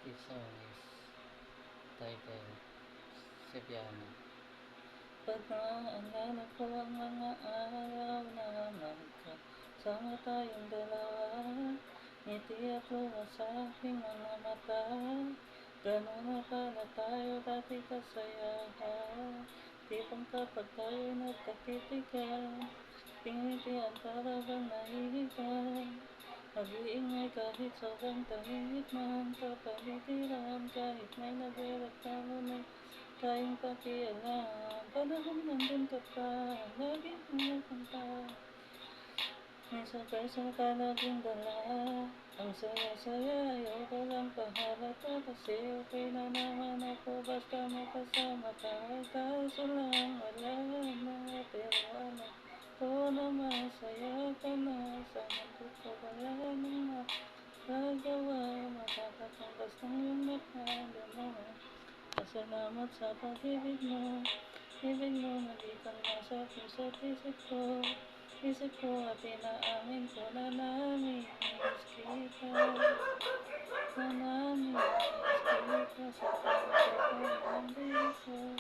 This song is titled Sebiano. Pag naaalala ko ang mga araw na magkasama tayong dalawa, ngiti at luha sa aking mga mata. Ganun na pala tayo dati kasaya, tipong kapag tayo'y nagkatitigan, tinitian para bang nahihigan. Mag-iingay kahit sobrang tahimik man, kapalitiran kahit may nagrereklamo na tayong pakialam. Panahon nandun ka pa, laging pumupunta, may surprise ka laging dala. Ang saya-saya, ayoko lang pahalata, kasi okay na naman ako basta makasama ka. Kaso lang wala na, pero alam ko na masaya ka na. Sa mundo ko wala nang magagawa, makakatang bastang yung nakamdama. Pasalamat sa pag-ibig mo, ibig mo na di kang nasa puso't isip ko. Isip ko at inaamin ko na nami-miss kita, na nami-miss kita. Sa pagkakaroon ng bibig ko,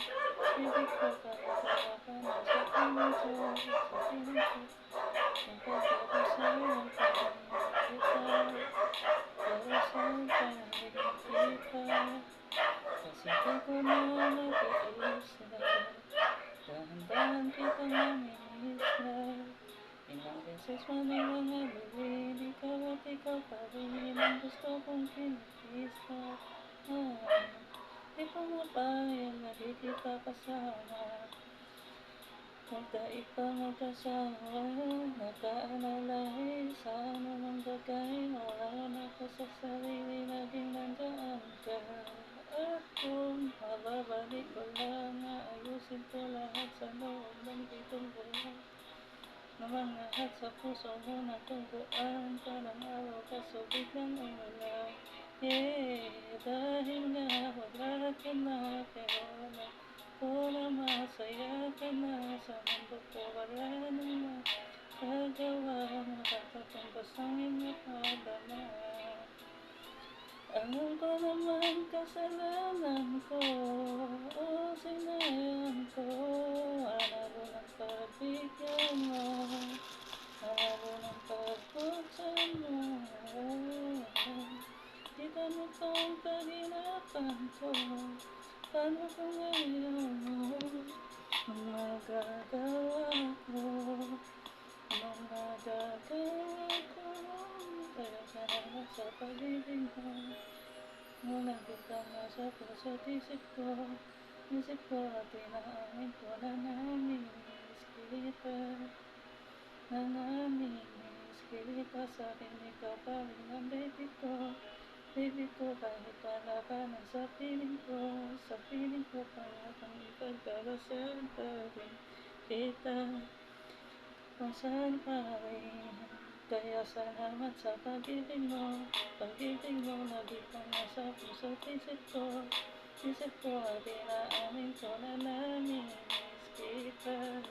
ibig ko kahit wala ka na sa piling ko, sa piling ko. Ang pagkakasalan pa rin kita, pero saan pa rin kita. Kasi di ko na natiis na, dahan-dahan kitang nami-miss na. Ilang beses man ang mga luwin, ikaw at ikaw pa rin ang gusto kong kinikiss na. Di pumapayag na di kita kasama, magdaig pa mag-asawa. Nagkaalalay sa anumang bagay, wala na ako sa sarili, laging nandyan ka. At kung mababalik ko lang, ayusin ko lahat sa loob ng pitong buwan. Namang lahat sa puso mo natungkuan, parang araw kaso biglang umulan. Dahil nga wala ka na, pero alam ko na masaya ka na. Sa mundo ko wala nang magagawa, makakatumbas ang iyong napadama. Alam ko naman kasalanan ko, o sinayang ko. Analo ng pagbigyan mo, analo ng pagbuksan mo. Di tanong ko ang pag-inapan ko, paano kung ngayon mo ang magagawa ko, anong magagawa ko. Kaya salamat sa pag-ibig mo, mula kitang nasa puso't isip ko. Isip ko at inaamin ko na nami-miss kita, na nami-miss kita. Sa akin ikaw pa rin ang baby ko, baby ko. Kahit wala ka na sa piling ko, sa piling ko kaya kang ipagdarasal pa rin kita, kung saan pa rin. Kaya salamat sa pag-ibig mo, pag-ibig mo na di ka nasa puso't isip ko. Isip ko at inaamin ko na nami-miss kita,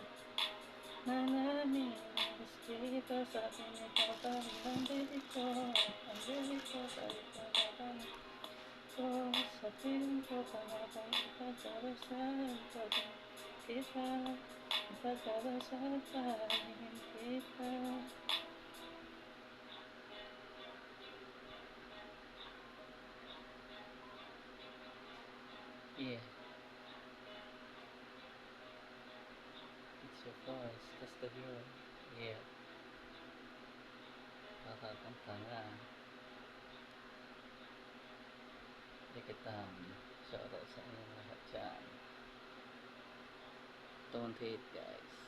na nami-miss kita. Sa akin ikaw pa rin ang baby ko, ang baby ko. Kahit wala ka na ko, sa piling ko kaya kang ipagdarasal pa rin kita, ipagdarasal pa rin kita. Yeah, it's your voice, that's the hero. Yeah, kakakanta nga. Hindi kita shoutout sa inyo lahat dyan. Don't hate guys.